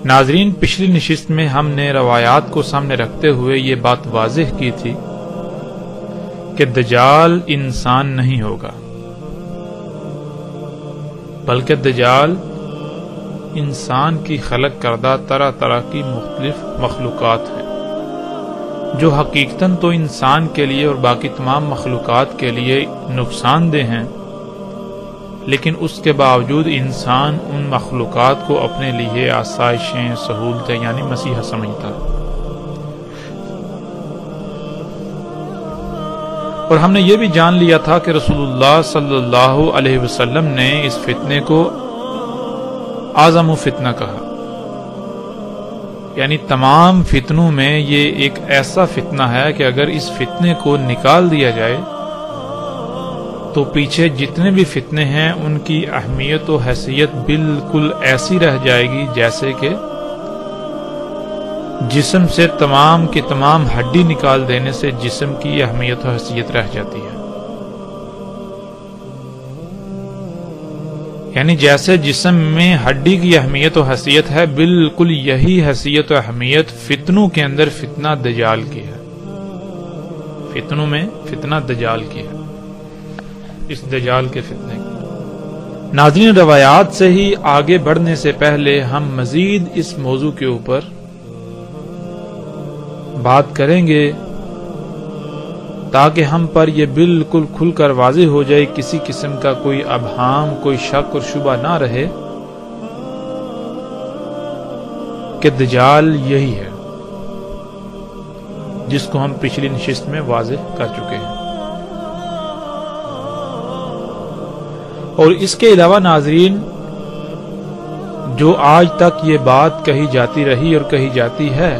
ناظرین، پچھلی نشست میں ہم نے روایات کو سامنے رکھتے ہوئے یہ بات واضح کی تھی کہ دجال انسان نہیں ہوگا، بلکہ دجال انسان کی خلق کردہ طرح طرح کی مختلف مخلوقات ہیں جو حقیقتاً تو انسان کے لیے اور باقی تمام مخلوقات کے لیے نقصان دہ ہیں، لیکن اس کے باوجود انسان ان مخلوقات کو اپنے لیے آسائشیں، سہولتیں یعنی مسیحا سمجھتا ہے۔ اور ہم نے یہ بھی جان لیا تھا کہ رسول اللہ صلی اللہ علیہ وسلم نے اس فتنے کو اعظم فتنہ کہا، یعنی تمام فتنوں میں یہ ایک ایسا فتنہ ہے کہ اگر اس فتنے کو نکال دیا جائے تو پیچھے جتنے بھی فتنے ہیں ان کی اہمیت و حیثیت بالکل ایسی رہ جائے گی جیسے کہ جسم سے تمام کی تمام ہڈی نکال دینے سے جسم کی اہمیت و حیثیت رہ جاتی ہے۔ یعنی جیسے جسم میں ہڈی کی اہمیت و حیثیت ہے، بالکل یہی حیثیت و اہمیت فتنوں کے اندر فتنہ دجال کی ہے، فتنوں میں فتنہ دجال کی ہے، اس دجال کے فتنے کی۔ ناظرین، روایات سے ہی آگے بڑھنے سے پہلے ہم مزید اس موضوع کے اوپر بات کریں گے تاکہ ہم پر یہ بالکل کھل کر واضح ہو جائے، کسی قسم کا کوئی ابہام، کوئی شک اور شبہ نہ رہے کہ دجال یہی ہے جس کو ہم پچھلی نشست میں واضح کر چکے ہیں۔ اور اس کے علاوہ ناظرین، جو آج تک یہ بات کہی جاتی رہی اور کہی جاتی ہے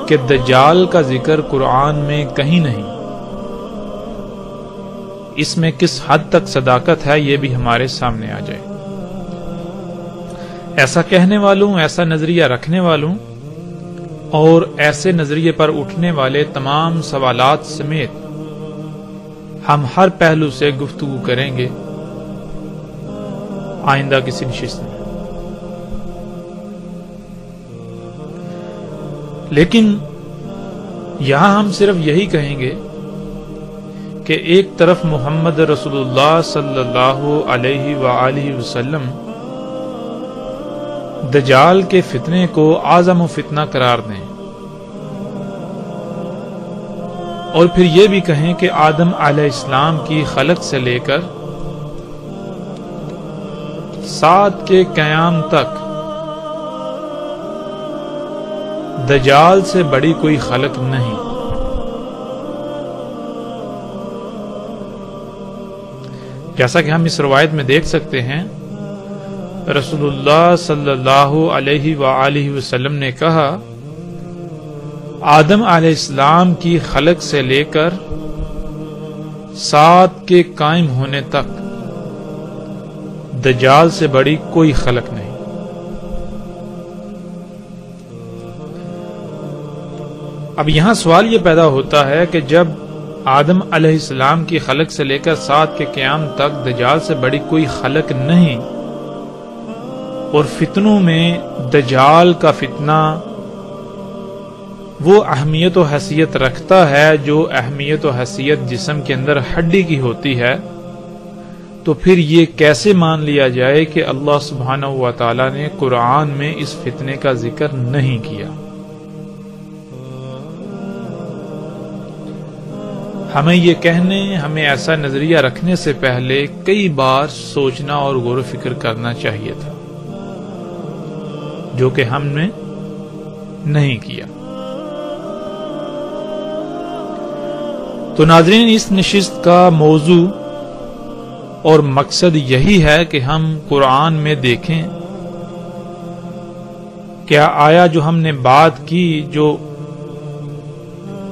کہ دجال کا ذکر قرآن میں کہیں نہیں، اس میں کس حد تک صداقت ہے یہ بھی ہمارے سامنے آ جائے۔ ایسا کہنے والوں، ایسا نظریہ رکھنے والوں اور ایسے نظریے پر اٹھنے والے تمام سوالات سمیت ہم ہر پہلو سے گفتگو کریں گے آئندہ کسی نشست میں۔ لیکن یہاں ہم صرف یہی کہیں گے کہ ایک طرف محمد رسول اللہ صلی اللہ علیہ وآلہ وسلم دجال کے فتنے کو اعظم فتنہ قرار دیں، اور پھر یہ بھی کہیں کہ آدم علیہ السلام کی خلق سے لے کر سات کے قیام تک دجال سے بڑی کوئی خلق نہیں۔ جیسا کہ ہم اس روایت میں دیکھ سکتے ہیں، رسول اللہ صلی اللہ علیہ وآلہ وسلم نے کہا، آدم علیہ السلام کی خلق سے لے کر سات کے قائم ہونے تک دجال سے بڑی کوئی خلق نہیں۔ اب یہاں سوال یہ پیدا ہوتا ہے کہ جب آدم علیہ السلام کی خلق سے لے کر سات کے قیام تک دجال سے بڑی کوئی خلق نہیں، اور فتنوں میں دجال کا فتنہ وہ اہمیت و حیثیت رکھتا ہے جو اہمیت و حیثیت جسم کے اندر ہڈی کی ہوتی ہے، تو پھر یہ کیسے مان لیا جائے کہ اللہ سبحانہ و تعالی نے قرآن میں اس فتنے کا ذکر نہیں کیا؟ ہمیں یہ کہنے، ہمیں ایسا نظریہ رکھنے سے پہلے کئی بار سوچنا اور غور و فکر کرنا چاہیے تھا، جو کہ ہم نے نہیں کیا۔ تو ناظرین، اس نشست کا موضوع اور مقصد یہی ہے کہ ہم قرآن میں دیکھیں کیا آیا جو ہم نے بات کی، جو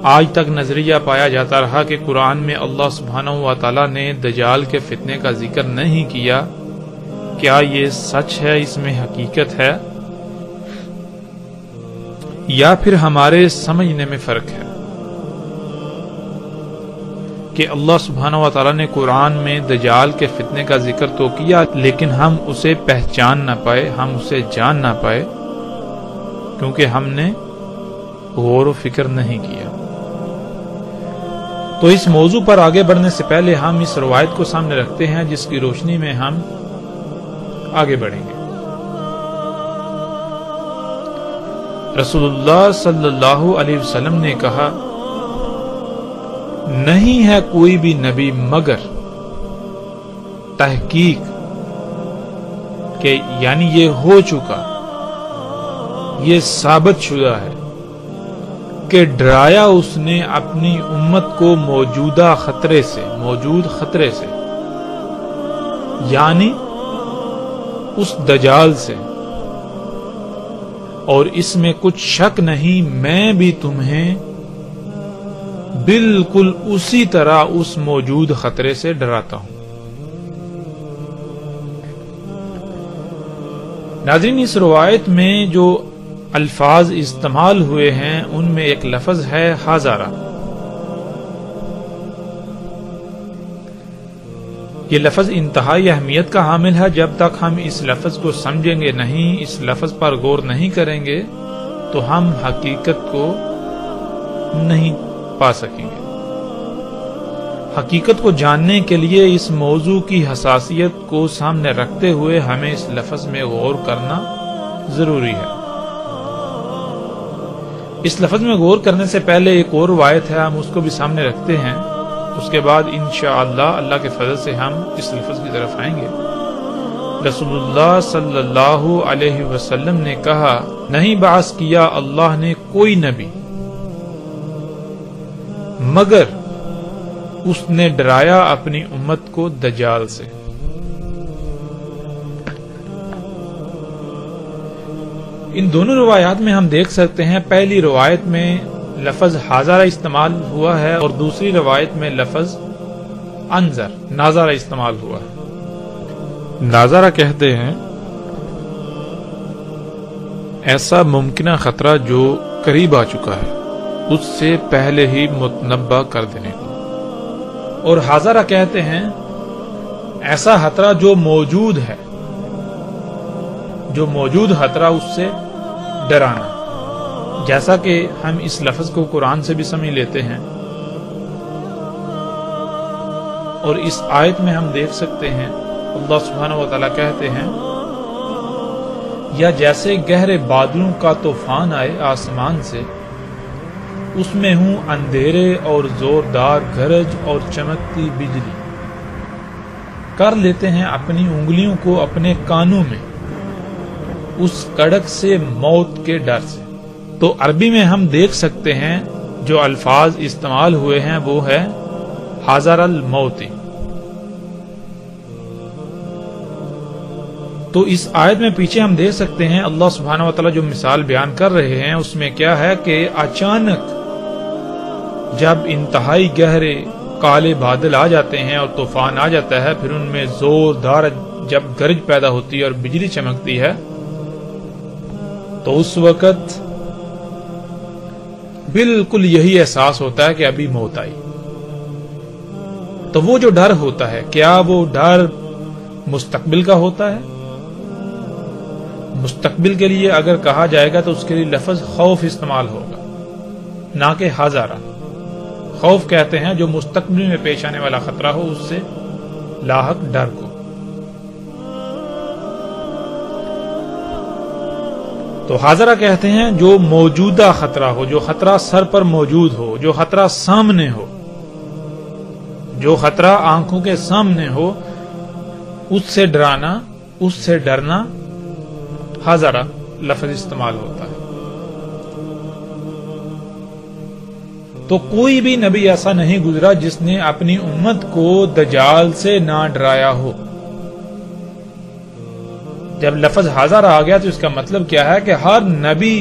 آج تک نظریہ پایا جاتا رہا کہ قرآن میں اللہ سبحانہ و تعالی نے دجال کے فتنے کا ذکر نہیں کیا، کیا یہ سچ ہے، اس میں حقیقت ہے؟ یا پھر ہمارے سمجھنے میں فرق ہے کہ اللہ سبحانہ و تعالیٰ نے قرآن میں دجال کے فتنے کا ذکر تو کیا لیکن ہم اسے پہچان نہ پائے، ہم اسے جان نہ پائے کیونکہ ہم نے غور و فکر نہیں کیا۔ تو اس موضوع پر آگے بڑھنے سے پہلے ہم اس روایت کو سامنے رکھتے ہیں جس کی روشنی میں ہم آگے بڑھیں گے۔ رسول اللہ صلی اللہ علیہ وسلم نے کہا، نہیں ہے کوئی بھی نبی مگر تحقیق کہ یعنی یہ ہو چکا، یہ ثابت شدہ ہے کہ ڈرایا اس نے اپنی امت کو موجود خطرے سے یعنی اس دجال سے، اور اس میں کچھ شک نہیں میں بھی تمہیں بالکل اسی طرح اس موجود خطرے سے ڈراتا ہوں۔ ناظرین، اس روایت میں جو الفاظ استعمال ہوئے ہیں ان میں ایک لفظ ہے ہزارہ۔ یہ لفظ انتہائی اہمیت کا حامل ہے۔ جب تک ہم اس لفظ کو سمجھیں گے نہیں، اس لفظ پر غور نہیں کریں گے تو ہم حقیقت کو نہیں پا سکیں گے۔ حقیقت کو جاننے کے لیے اس موضوع کی حساسیت کو سامنے رکھتے ہوئے ہمیں اس لفظ میں غور کرنا ضروری ہے۔ اس لفظ میں غور کرنے سے پہلے ایک اور روایت ہے، ہم اس کو بھی سامنے رکھتے ہیں، اس کے بعد انشاءاللہ اللہ کے فضل سے ہم اس لفظ کی طرف آئیں گے۔ رسول اللہ صلی اللہ علیہ وسلم نے کہا، نہیں بعث کیا اللہ نے کوئی نبی مگر اس نے ڈرایا اپنی امت کو دجال سے۔ ان دونوں روایات میں ہم دیکھ سکتے ہیں، پہلی روایت میں لفظ حاضرہ استعمال ہوا ہے اور دوسری روایت میں لفظ انذر ناظرہ استعمال ہوا ہے۔ ناظرہ کہتے ہیں ایسا ممکنہ خطرہ جو قریب آ چکا ہے، اس سے پہلے ہی متنبہ کر دینے کو، اور حاضرہ کہتے ہیں ایسا خطرہ جو موجود ہے، جو موجود خطرہ اس سے ڈرانا۔ جیسا کہ ہم اس لفظ کو قرآن سے بھی سمجھ لیتے ہیں، اور اس آیت میں ہم دیکھ سکتے ہیں اللہ سبحانہ و تعالیٰ کہتے ہیں، یا جیسے گہرے بادلوں کا طوفان آئے آسمان سے، اس میں ہوں اندھیرے اور زوردار گرج اور چمکتی بجلی، کر لیتے ہیں اپنی انگلیوں کو اپنے کانوں میں اس کڑک سے، موت کے ڈر سے۔ تو عربی میں ہم دیکھ سکتے ہیں جو الفاظ استعمال ہوئے ہیں وہ ہے حاضر الموت۔ تو اس آیت میں پیچھے ہم دیکھ سکتے ہیں اللہ سبحانہ و تعالیٰ جو مثال بیان کر رہے ہیں اس میں کیا ہے کہ اچانک جب انتہائی گہرے کالے بادل آ جاتے ہیں اور طوفان آ جاتا ہے، پھر ان میں زوردار جب گرج پیدا ہوتی ہے اور بجلی چمکتی ہے، تو اس وقت بالکل یہی احساس ہوتا ہے کہ ابھی موت آئی۔ تو وہ جو ڈر ہوتا ہے، کیا وہ ڈر مستقبل کا ہوتا ہے؟ مستقبل کے لیے اگر کہا جائے گا تو اس کے لیے لفظ خوف استعمال ہوگا، نہ کہ حاضرہ۔ خوف کہتے ہیں جو مستقبل میں پیش آنے والا خطرہ ہو، اس سے لاحق ڈر کو۔ تو حاضرہ کہتے ہیں جو موجودہ خطرہ ہو، جو خطرہ سر پر موجود ہو، جو خطرہ سامنے ہو، جو خطرہ آنکھوں کے سامنے ہو، اس سے ڈرانا، اس سے ڈرنا حاضرہ لفظ استعمال ہوتا ہے۔ تو کوئی بھی نبی ایسا نہیں گزرا جس نے اپنی امت کو دجال سے نہ ڈرایا ہو۔ جب لفظ حاضر آ گیا تو اس کا مطلب کیا ہے کہ ہر نبی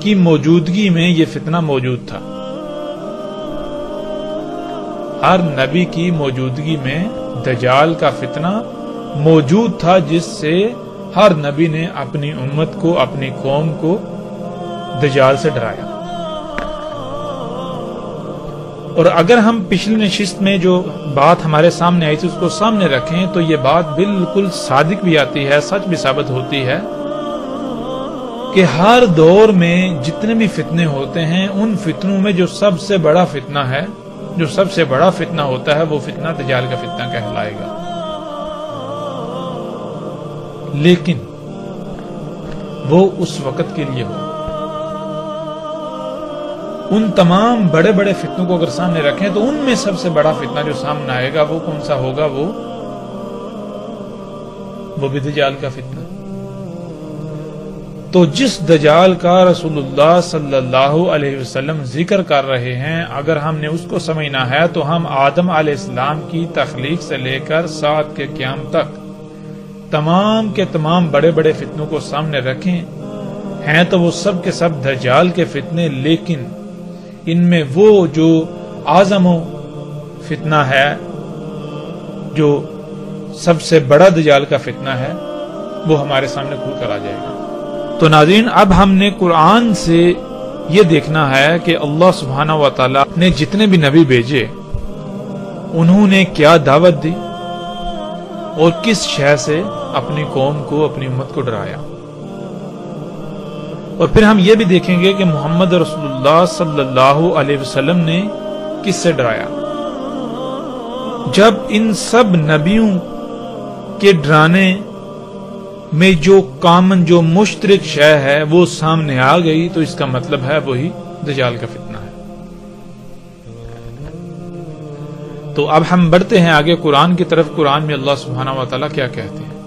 کی موجودگی میں یہ فتنہ موجود تھا۔ ہر نبی کی موجودگی میں دجال کا فتنہ موجود تھا، جس سے ہر نبی نے اپنی امت کو، اپنی قوم کو دجال سے ڈرایا۔ اور اگر ہم پچھلی نشست میں جو بات ہمارے سامنے آئی تھی اس کو سامنے رکھیں تو یہ بات بالکل صادق بھی آتی ہے، سچ بھی ثابت ہوتی ہے کہ ہر دور میں جتنے بھی فتنے ہوتے ہیں ان فتنوں میں جو سب سے بڑا فتنہ ہے، جو سب سے بڑا فتنہ ہوتا ہے وہ فتنہ دجال کا فتنہ کہلائے گا۔ لیکن وہ اس وقت کے لیے ہو۔ ان تمام بڑے بڑے فتنوں کو اگر سامنے رکھیں تو ان میں سب سے بڑا فتنہ جو سامنے آئے گا وہ کون سا ہوگا؟ وہ بھی دجال کا فتنہ۔ تو جس دجال کا رسول اللہ صلی اللہ علیہ وسلم ذکر کر رہے ہیں، اگر ہم نے اس کو سمجھنا ہے تو ہم آدم علیہ السلام کی تخلیق سے لے کر ساعت کے قیام تک تمام کے تمام بڑے بڑے فتنوں کو سامنے رکھیں، ہیں تو وہ سب کے سب دجال کے فتنے، لیکن ان میں وہ جو اعظم فتنہ ہے، جو سب سے بڑا دجال کا فتنہ ہے، وہ ہمارے سامنے کھل کر آ جائے گا۔ تو ناظرین، اب ہم نے قرآن سے یہ دیکھنا ہے کہ اللہ سبحانہ و تعالی نے جتنے بھی نبی بھیجے انہوں نے کیا دعوت دی اور کس شے سے اپنی قوم کو، اپنی امت کو ڈرایا۔ اور پھر ہم یہ بھی دیکھیں گے کہ محمد رسول اللہ صلی اللہ علیہ وسلم نے کس سے ڈرایا۔ جب ان سب نبیوں کے ڈرانے میں جو کامن، جو مشترک شے ہے وہ سامنے آ گئی تو اس کا مطلب ہے وہی دجال کا فتنہ ہے۔ تو اب ہم بڑھتے ہیں آگے قرآن کی طرف۔ قرآن میں اللہ سبحانہ و تعالیٰ کیا کہتے ہیں؟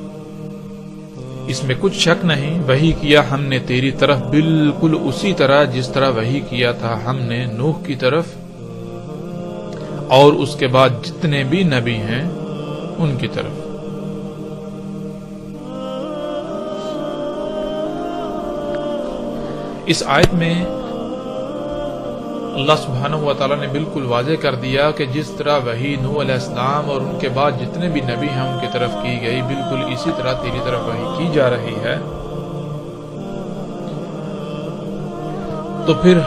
اس میں کچھ شک نہیں، وحی کیا ہم نے تیری طرف بالکل اسی طرح جس طرح وحی کیا تھا ہم نے نوح کی طرف اور اس کے بعد جتنے بھی نبی ہیں ان کی طرف۔ اس آیت میں اللہ سبحانہ و تعالیٰ نے بالکل واضح کر دیا کہ جس طرح وحی نوح علیہ السلام اور ان کے بعد جتنے بھی نبی ہیں ان کی طرف کی گئی، بالکل اسی طرح تیری طرف وحی کی جا رہی ہے۔ تو پھر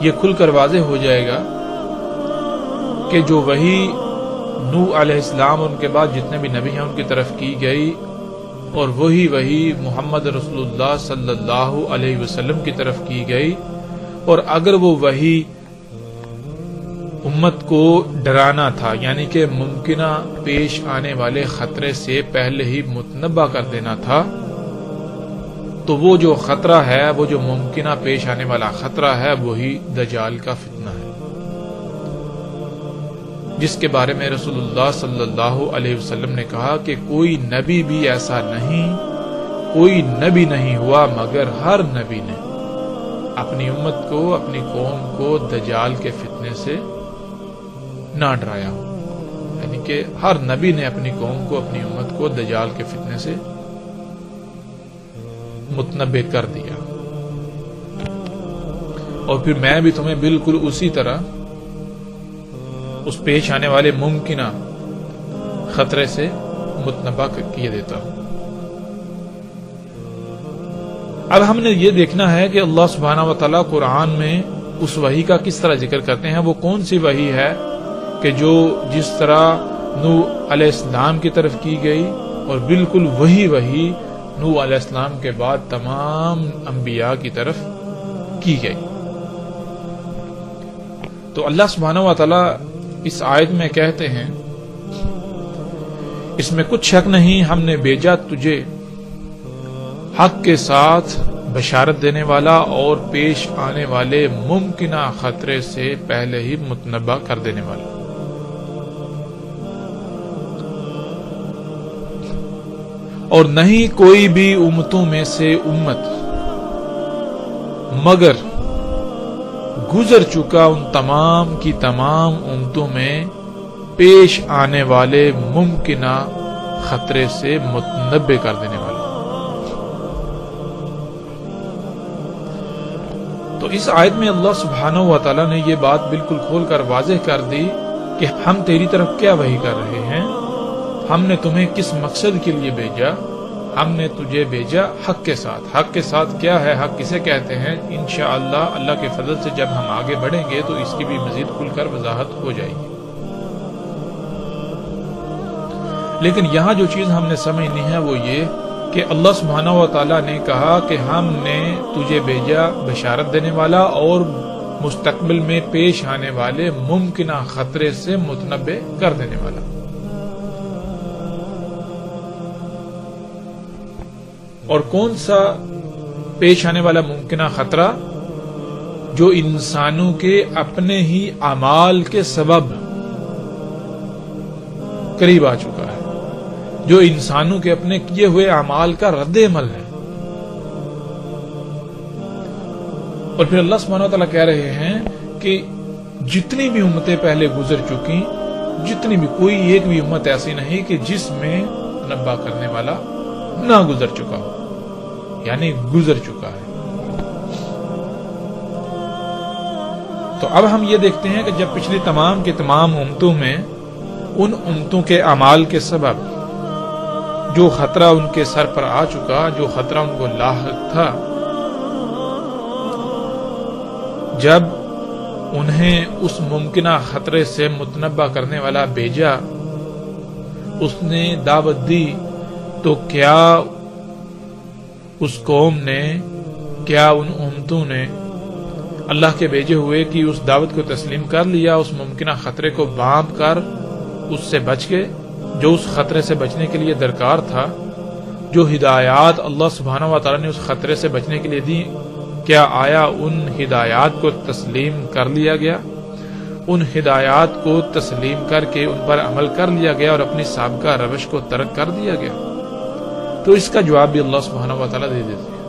یہ کھل کر واضح ہو جائے گا کہ جو وحی نوح علیہ السلام اور ان کے بعد جتنے بھی نبی ہیں ان کی طرف کی گئی اور وہی محمد رسول اللہ صلی اللہ علیہ وسلم کی طرف کی گئی، اور اگر وہ وحی امت کو ڈرانا تھا، یعنی کہ ممکنہ پیش آنے والے خطرے سے پہلے ہی متنبع کر دینا تھا، تو وہ جو خطرہ ہے، وہ جو ممکنہ پیش آنے والا خطرہ ہے، وہی دجال کا فتنہ ہے، جس کے بارے میں رسول اللہ صلی اللہ علیہ وسلم نے کہا کہ کوئی نبی بھی ایسا نہیں، کوئی نبی نہیں ہوا مگر ہر نبی نے اپنی امت کو، اپنی قوم کو دجال کے فتنے سے نہ ڈرایا ہو، یعنی کہ ہر نبی نے اپنی قوم کو، اپنی امت کو دجال کے فتنے سے متنبع کر دیا۔ اور پھر میں بھی تمہیں بالکل اسی طرح اس پیش آنے والے ممکنہ خطرے سے متنبع کیے دیتا ہوں۔ اب ہم نے یہ دیکھنا ہے کہ اللہ سبحانہ و تعالیٰ قرآن میں اس وحی کا کس طرح ذکر کرتے ہیں، وہ کون سی وحی ہے کہ جو جس طرح نوح علیہ السلام کی طرف کی گئی اور بالکل وہی وحی نوح علیہ السلام کے بعد تمام انبیاء کی طرف کی گئی۔ تو اللہ سبحانہ و تعالیٰ اس آیت میں کہتے ہیں، اس میں کچھ شک نہیں ہم نے بھیجا تجھے حق کے ساتھ بشارت دینے والا اور پیش آنے والے ممکنہ خطرے سے پہلے ہی متنبع کر دینے والا۔ اور نہیں کوئی بھی امتوں میں سے امت مگر گزر چکا ان تمام کی تمام امتوں میں پیش آنے والے ممکنہ خطرے سے متنبع کر دینے والا۔ تو اس آیت میں اللہ سبحانہ و تعالیٰ نے یہ بات بالکل کھول کر واضح کر دی کہ ہم تیری طرف کیا وحی کر رہے ہیں، ہم نے تمہیں کس مقصد کے لیے بھیجا، ہم نے تجھے بھیجا حق کے ساتھ. حق کے ساتھ کیا ہے؟ حق کسے کہتے ہیں؟ انشاءاللہ اللہ کے فضل سے جب ہم آگے بڑھیں گے تو اس کی بھی مزید کھل کر وضاحت ہو جائے گی. لیکن یہاں جو چیز ہم نے سمجھنی ہے وہ یہ کہ اللہ سبحانہ و تعالیٰ نے کہا کہ ہم نے تجھے بھیجا بشارت دینے والا اور مستقبل میں پیش آنے والے ممکنہ خطرے سے متنبع کر دینے والا. اور کون سا پیش آنے والا ممکنہ خطرہ؟ جو انسانوں کے اپنے ہی اعمال کے سبب قریب آ چکا ہے، جو انسانوں کے اپنے کیے ہوئے اعمال کا رد عمل ہے. اور پھر اللہ سبحانہ وتعالیٰ کہہ رہے ہیں کہ جتنی بھی امتیں پہلے گزر چکی، جتنی بھی، کوئی ایک بھی امت ایسی نہیں کہ جس میں نبا کرنے والا نہ گزر چکا ہو، یعنی گزر چکا ہے. تو اب ہم یہ دیکھتے ہیں کہ جب پچھلی تمام کی تمام امتوں میں ان امتوں کے اعمال کے سبب جو خطرہ ان کے سر پر آ چکا، جو خطرہ ان کو لاحق تھا، جب انہیں اس ممکنہ خطرے سے متنبع کرنے والا بھیجا، اس نے دعوت دی، تو کیا اس قوم نے، کیا ان امتوں نے اللہ کے بھیجے ہوئے کی اس دعوت کو تسلیم کر لیا، اس ممکنہ خطرے کو بانپ کر اس سے بچ گئے؟ جو اس خطرے سے بچنے کے لیے درکار تھا، جو ہدایات اللہ سبحانہ و تعالیٰ نے اس خطرے سے بچنے کے لیے دی، کیا آیا ان ہدایات کو تسلیم کر لیا گیا؟ ان ہدایات کو تسلیم کر کے ان پر عمل کر لیا گیا اور اپنی سابقہ روش کو ترک کر دیا گیا؟ تو اس کا جواب بھی اللہ سبحانہ و تعالیٰ دے دیتے ہیں.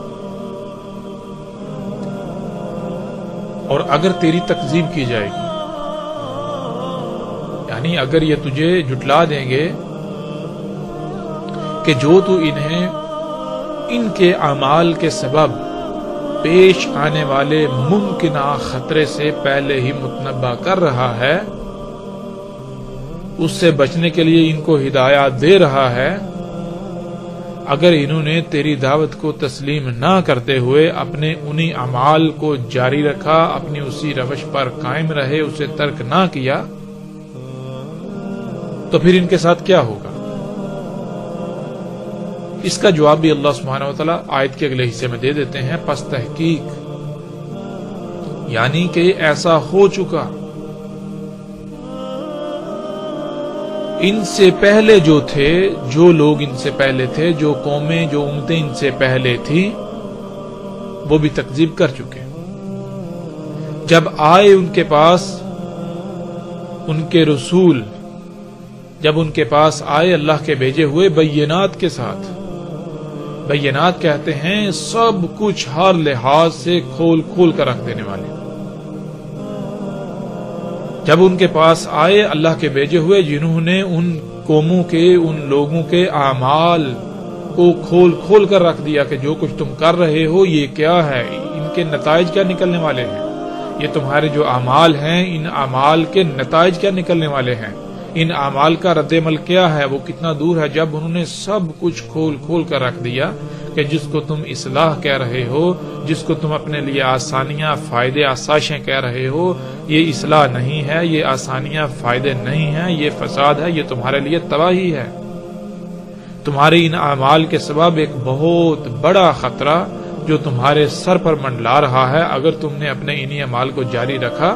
اور اگر تیری تکذیب کی جائے گی، یعنی اگر یہ تجھے جھٹلا دیں گے کہ جو تو انہیں ان کے اعمال کے سبب پیش آنے والے ممکنہ خطرے سے پہلے ہی متنبع کر رہا ہے، اس سے بچنے کے لیے ان کو ہدایات دے رہا ہے، اگر انہوں نے تیری دعوت کو تسلیم نہ کرتے ہوئے اپنے انہی اعمال کو جاری رکھا، اپنی اسی روش پر قائم رہے، اسے ترک نہ کیا، تو پھر ان کے ساتھ کیا ہوگا؟ اس کا جواب بھی اللہ سبحانہ وتعالی آیت کے اگلے حصے میں دے دیتے ہیں. پس تحقیق، یعنی کہ ایسا ہو چکا، ان سے پہلے جو تھے، جو لوگ ان سے پہلے تھے، جو قومیں، جو امتیں ان سے پہلے تھیں، وہ بھی تکذیب کر چکے. جب آئے ان کے پاس ان کے رسول، جب ان کے پاس آئے اللہ کے بھیجے ہوئے بینات کے ساتھ، بینات کہتے ہیں سب کچھ ہر لحاظ سے کھول کھول کر رکھ دینے والے، جب ان کے پاس آئے اللہ کے بھیجے ہوئے جنہوں نے ان قوموں کے، ان لوگوں کے اعمال کو کھول کھول کر رکھ دیا کہ جو کچھ تم کر رہے ہو یہ کیا ہے، ان کے نتائج کیا نکلنے والے ہیں، یہ تمہارے جو اعمال ہیں ان اعمال کے نتائج کیا نکلنے والے ہیں، ان اعمال کا رد عمل کیا ہے، وہ کتنا دور ہے. جب انہوں نے سب کچھ کھول کھول کر رکھ دیا کہ جس کو تم اصلاح کہہ رہے ہو، جس کو تم اپنے لیے آسانیاں، فائدے، آسائشیں کہہ رہے ہو، یہ اصلاح نہیں ہے، یہ آسانیاں، فائدے نہیں ہیں، یہ فساد ہے، یہ تمہارے لیے تباہی ہے. تمہارے ان اعمال کے سبب ایک بہت بڑا خطرہ جو تمہارے سر پر منڈلا رہا ہے، اگر تم نے اپنے انہی اعمال کو جاری رکھا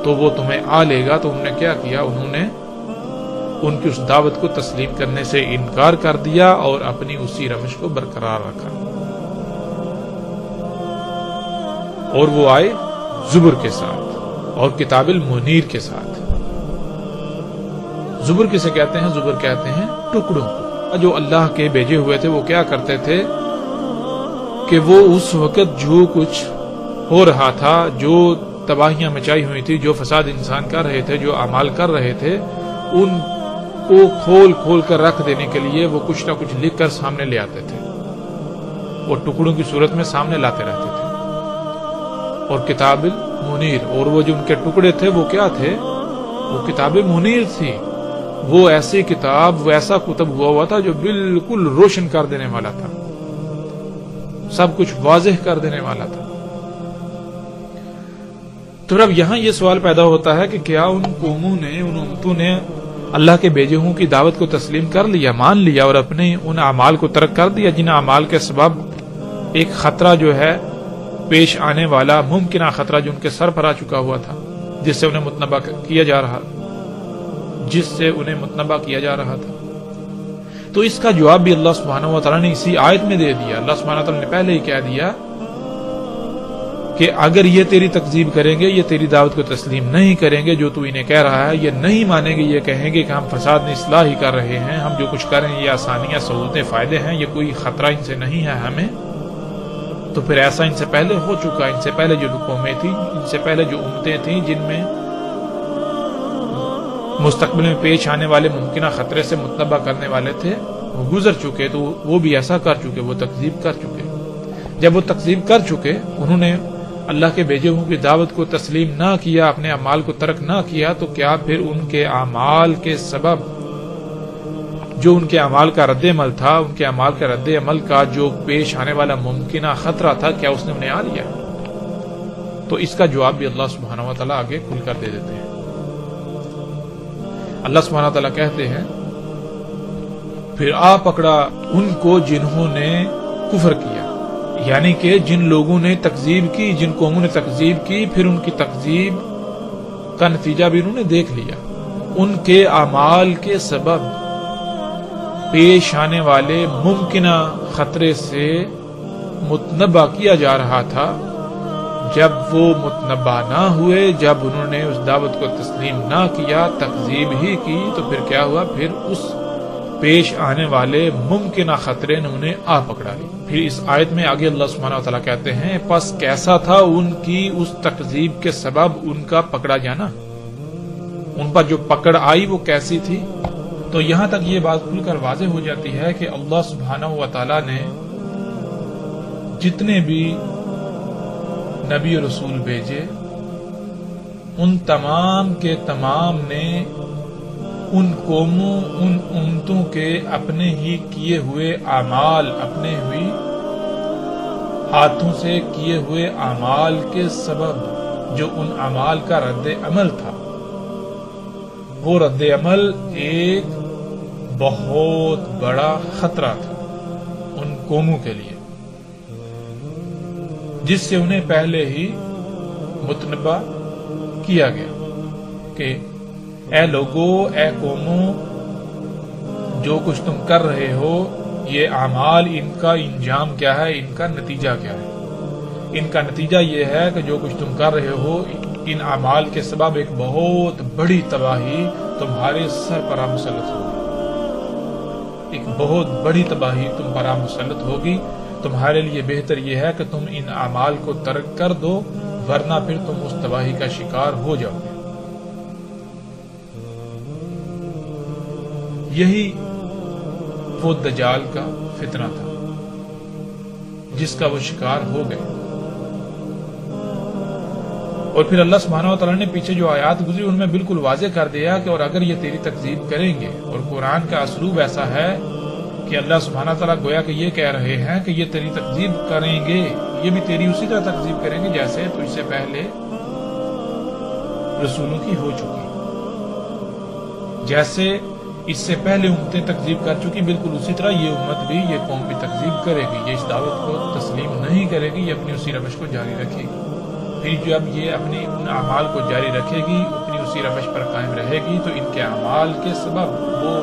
تو وہ تمہیں آ لے گا. تو انہوں نے کیا کیا؟ انہوں نے ان کی اس دعوت کو تسلیم کرنے سے انکار کر دیا اور اپنی اسی روش کو برقرار رکھا. اور وہ آئے زبر کے ساتھ اور کتاب المنیر کے ساتھ. زبر کسے کہتے ہیں؟ زبر کہتے ہیں ٹکڑوں کو. جو اللہ کے بھیجے ہوئے تھے وہ کیا کرتے تھے کہ وہ اس وقت جو کچھ ہو رہا تھا، جو تباہیاں مچائی ہوئی تھی، جو فساد انسان کر رہے تھے، جو اعمال کر رہے تھے، ان کو کھول کھول کر رکھ دینے کے لیے وہ کچھ نہ کچھ لکھ کر سامنے لے آتے تھے، وہ ٹکڑوں کی صورت میں سامنے لاتے رہتے تھے. اور کتاب المنیر، اور وہ جو ان کے ٹکڑے تھے وہ کیا تھے؟ وہ کتاب منیر تھی. وہ ایسی کتاب، وہ ایسا کتب ہوا تھا جو بالکل روشن کر دینے والا تھا، سب کچھ واضح کر دینے والا تھا۔ تو اب یہاں یہ سوال پیدا ہوتا ہے کہ کیا ان قوموں نے، ان امتوں نے اللہ کے بھیجے ہوں کی دعوت کو تسلیم کر لیا، مان لیا، اور اپنے ان اعمال کو ترک کر دیا جن اعمال کے سبب ایک خطرہ جو ہے پیش آنے والا، ممکنہ خطرہ جو ان کے سر پر آ چکا ہوا تھا، جس سے انہیں متنبہ کیا جا رہا تھا۔ تو اس کا جواب بھی اللہ سبحانہ و تعالیٰ نے اسی آیت میں دے دیا۔ اللہ سبحانہ و تعالیٰ نے پہلے ہی کہہ دیا کہ اگر یہ تیری تکذیب کریں گے، یہ تیری دعوت کو تسلیم نہیں کریں گے، جو تو انہیں کہہ رہا ہے یہ نہیں مانیں گے، یہ کہیں گے کہ ہم فساد میں اصلاح ہی کر رہے ہیں، ہم جو کچھ کر رہے ہیں یہ آسانیاں، سہولتیں، فائدے ہیں، یہ کوئی خطرہ ان سے نہیں ہے ہمیں، تو پھر ایسا ان سے پہلے ہو چکا، ان سے پہلے جو قومیں تھیں، ان سے پہلے جو امتیں تھیں جن میں مستقبل میں پیش آنے والے ممکنہ خطرے سے متنبہ کرنے والے تھے، وہ گزر چکے، تو وہ بھی ایسا کر چکے، وہ تکذیب کر چکے۔ جب وہ تکذیب کر چکے، انہوں نے اللہ کے بھیجے ہوں کی دعوت کو تسلیم نہ کیا، اپنے اعمال کو ترک نہ کیا، تو کیا پھر ان کے اعمال کے سبب جو ان کے اعمال کا رد عمل تھا، ان کے اعمال کے رد عمل کا جو پیش آنے والا ممکنہ خطرہ تھا، کیا اس نے انہیں آ لیا؟ تو اس کا جواب بھی اللہ سبحانہ و تعالیٰ آگے کھل کر دے دیتے ہیں۔ اللہ سبحانہ و تعالیٰ کہتے ہیں، پھر آ پکڑا ان کو جنہوں نے کفر کیا، یعنی کہ جن لوگوں نے تکذیب کی، جن قوموں نے تکذیب کی، پھر ان کی تکذیب کا نتیجہ بھی انہوں نے دیکھ لیا۔ ان کے اعمال کے سبب پیش آنے والے ممکنہ خطرے سے متنبہ کیا جا رہا تھا، جب وہ متنبہ نہ ہوئے، جب انہوں نے اس دعوت کو تسلیم نہ کیا، تکذیب ہی کی، تو پھر کیا ہوا؟ پھر اس پیش آنے والے ممکنہ خطرے نے انہیں آ پکڑا لی۔ پھر اس آیت میں آگے اللہ سبحانہ و تعالیٰ کہتے ہیں، پس کیسا تھا ان کی اس تکذیب کے سبب ان کا پکڑا جانا، ان پر جو پکڑ آئی وہ کیسی تھی؟ تو یہاں تک یہ بات کھل کر واضح ہو جاتی ہے کہ اللہ سبحانہ و تعالیٰ نے جتنے بھی نبی و رسول بھیجے، ان تمام کے تمام نے ان قوموں، ان امتوں کے اپنے ہی کیے ہوئے اعمال، اپنے ہی ہاتھوں سے کیے ہوئے اعمال کے سبب جو ان اعمال کا رد عمل تھا، وہ رد عمل ایک بہت بڑا خطرہ تھا ان قوموں کے لیے، جس سے انہیں پہلے ہی متنبہ کیا گیا کہ اے لوگو، اے قوموں، جو کچھ تم کر رہے ہو، یہ اعمال، ان کا انجام کیا ہے، ان کا نتیجہ کیا ہے؟ ان کا نتیجہ یہ ہے کہ جو کچھ تم کر رہے ہو، ان اعمال کے سبب ایک بہت بڑی تباہی تمہارے سر پر مسلط ہوگی، ایک بہت بڑی تباہی تم پر مسلط ہوگی۔ تمہارے لیے بہتر یہ ہے کہ تم ان اعمال کو ترک کر دو، ورنہ پھر تم اس تباہی کا شکار ہو جاؤ گے۔ یہی وہ دجال کا فتنہ تھا جس کا وہ شکار ہو گئے۔ اور پھر اللہ سبحانہ و تعالیٰ نے پیچھے جو آیات گزری ان میں بالکل واضح کر دیا کہ اور اگر یہ تیری تکذیب کریں گے، اور قرآن کا اسلوب ایسا ہے کہ اللہ سبحانہ تعالیٰ گویا کہ یہ کہہ رہے ہیں کہ یہ تیری تکذیب کریں گے، یہ بھی تیری اسی طرح تکذیب کریں گے جیسے تو اس سے پہلے رسولوں کی ہو چکی، جیسے اس سے پہلے امتیں تکذیب کر چکی، بالکل اسی طرح یہ امت بھی، یہ قوم بھی تکذیب کرے گی، یہ اس دعوت کو تسلیم نہیں کرے گی، یہ اپنی اسی روش کو جاری رکھے گی۔ پھر جب یہ اپنی ان اعمال کو جاری رکھے گی، اپنی اسی روش پر قائم رہے گی، تو ان کے اعمال کے سبب وہ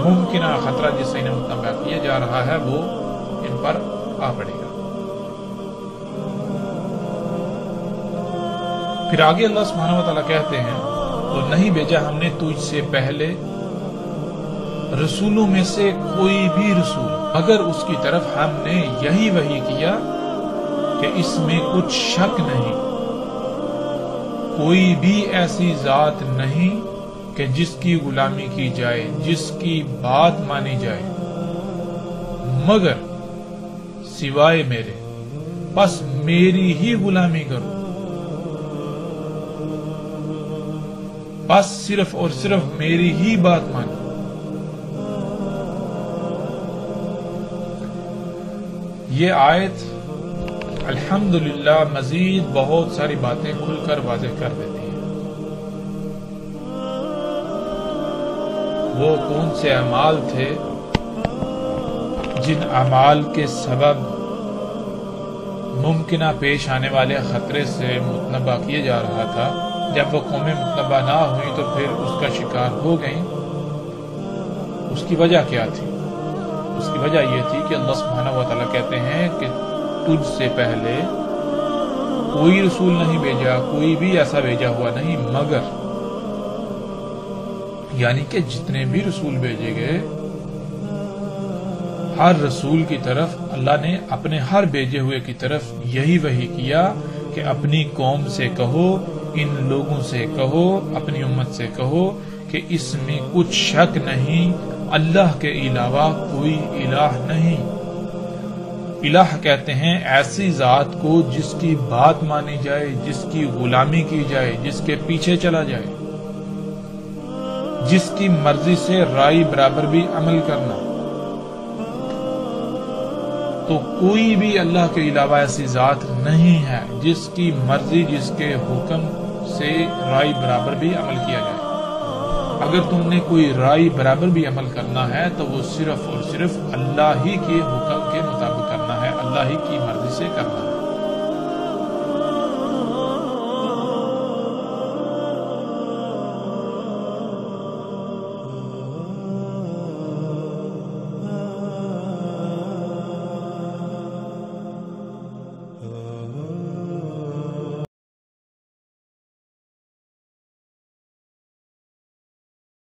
ممکنہ خطرہ جس سے انہیں متنبہ کیا جا رہا ہے وہ ان پر آ پڑے گا۔ پھر آگے اللہ سبحانہ و تعالیٰ کہتے ہیں، اور نہیں بھیجا ہم نے تجھ سے پہلے رسولوں میں سے کوئی بھی رسول مگر اس کی طرف ہم نے یہی وحی کیا کہ اس میں کچھ شک نہیں، کوئی بھی ایسی ذات نہیں کہ جس کی غلامی کی جائے، جس کی بات مانی جائے، مگر سوائے میرے، بس میری ہی غلامی کرو، بس صرف اور صرف میری ہی بات مانو. یہ آیت الحمدللہ مزید بہت ساری باتیں کھل کر واضح کر دیتی ہیں. وہ کون سے اعمال تھے جن اعمال کے سبب ممکنہ پیش آنے والے خطرے سے متنبہ کیا جا رہا تھا. جب وہ قومیں متنبہ نہ ہوئی تو پھر اس کا شکار ہو گئیں. اس کی وجہ کیا تھی؟ اس کی وجہ یہ تھی کہ اللہ سبحانہ و تعالیٰ کہتے ہیں کہ تجھ سے پہلے کوئی رسول نہیں بھیجا، کوئی بھی ایسا بھیجا ہوا نہیں، مگر یعنی کہ جتنے بھی رسول بھیجے گئے ہر رسول کی طرف اللہ نے اپنے ہر بھیجے ہوئے کی طرف یہی وحی کیا کہ اپنی قوم سے کہو، ان لوگوں سے کہو، اپنی امت سے کہو کہ اس میں کچھ شک نہیں، اللہ کے علاوہ کوئی الہ نہیں. الہ کہتے ہیں ایسی ذات کو جس کی بات مانی جائے، جس کی غلامی کی جائے، جس کے پیچھے چلا جائے، جس کی مرضی سے رائے برابر بھی عمل کرنا. تو کوئی بھی اللہ کے علاوہ ایسی ذات نہیں ہے جس کی مرضی، جس کے حکم سے رائے برابر بھی عمل کیا جائے. اگر تم نے کوئی رائے برابر بھی عمل کرنا ہے تو وہ صرف اور صرف اللہ ہی کے حکم کے مطابق کرنا ہے، اللہ ہی کی مرضی سے کرنا ہے.